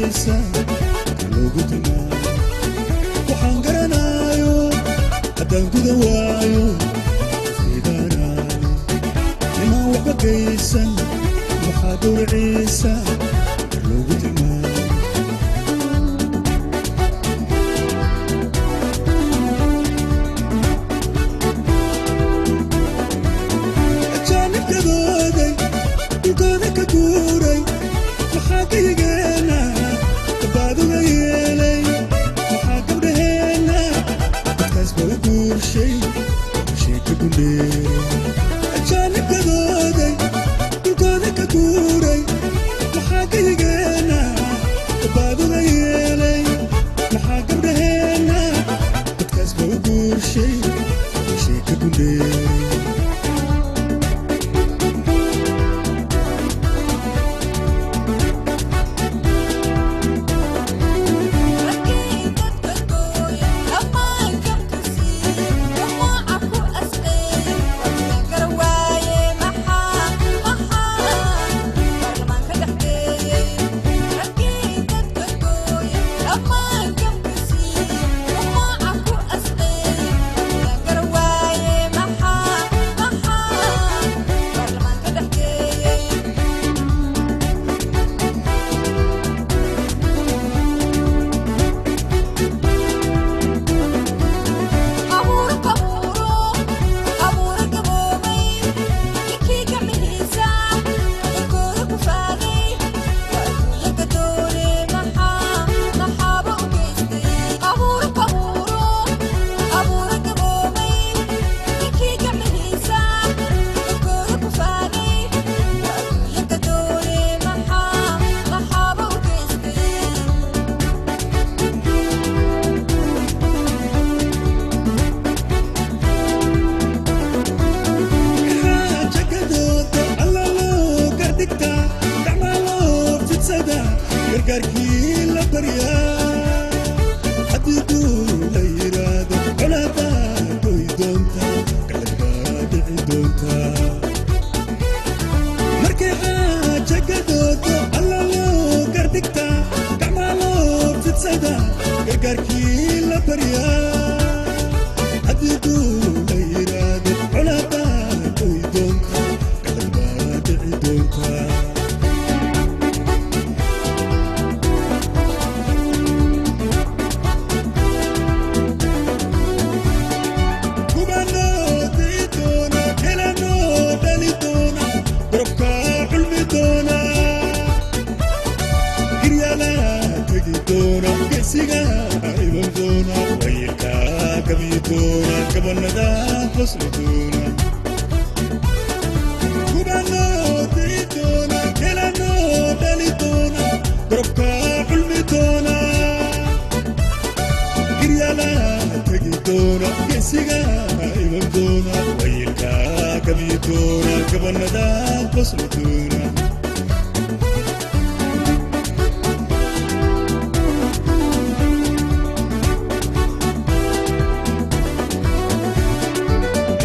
geysa loogu timaa waxaan garanaayo haddaan guda waayo fiigaanaani nimaan waxba geysan waxaa gowriciisa loogu timaa ajaanibkadooday dhulkooda ka guuray waxaa kayigeena kabaaduga yeelay waxaa gabdhaheena dadkaas ba u guurshay sheeka gundheeray ajaanibkadooday dhulkooda ka guuray waxaa kayigeena kabaaduga yeelay waxaa gabdhaheena dadkaas ba u guurshay sheeka gundheeray gargaarkii la baryaa haddii duu la yiraahdo colaadaa goy doonta galabaa dhici doonta markay xaaja gadoodo alla loo gardhigta gacmaa loo fidsada gargaarkii la baryaa haddii duu la yiraahdo colaadaa goy doonta galabaa dhici doonta gesiga iman doona wayilka gabi doona gabanada qosli doona gubano dii doona kelano dhali doona gorobka culmi doona giryala tegi doona gesiga iman doona wayilka gabi doona gabanada qosli doona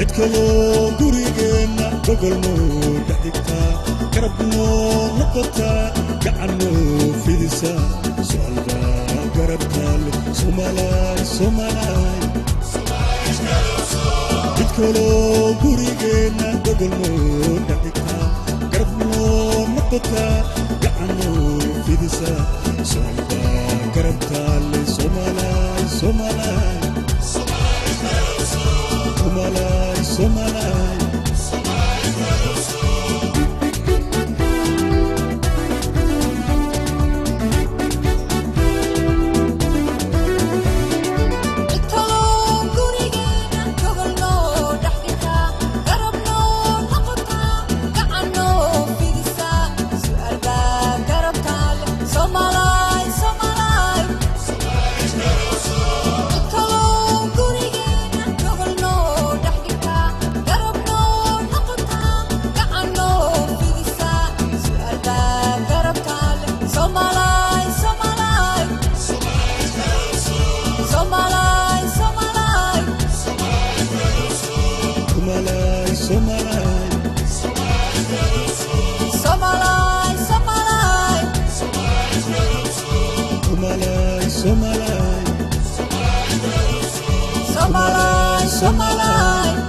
idkaloo gurigeena gogolnoo dhexdigta garabnoo noqota gacanoo fidisa su'aalba garabtaale Somalay Somalay idkaloo gurigeena gogolnoo dhexdigta garabnoo noqota gacanoo fidisa su'aalba garabtaale Somalay Somalay Somalay, Somalay, Somalay, Somalay. Somalay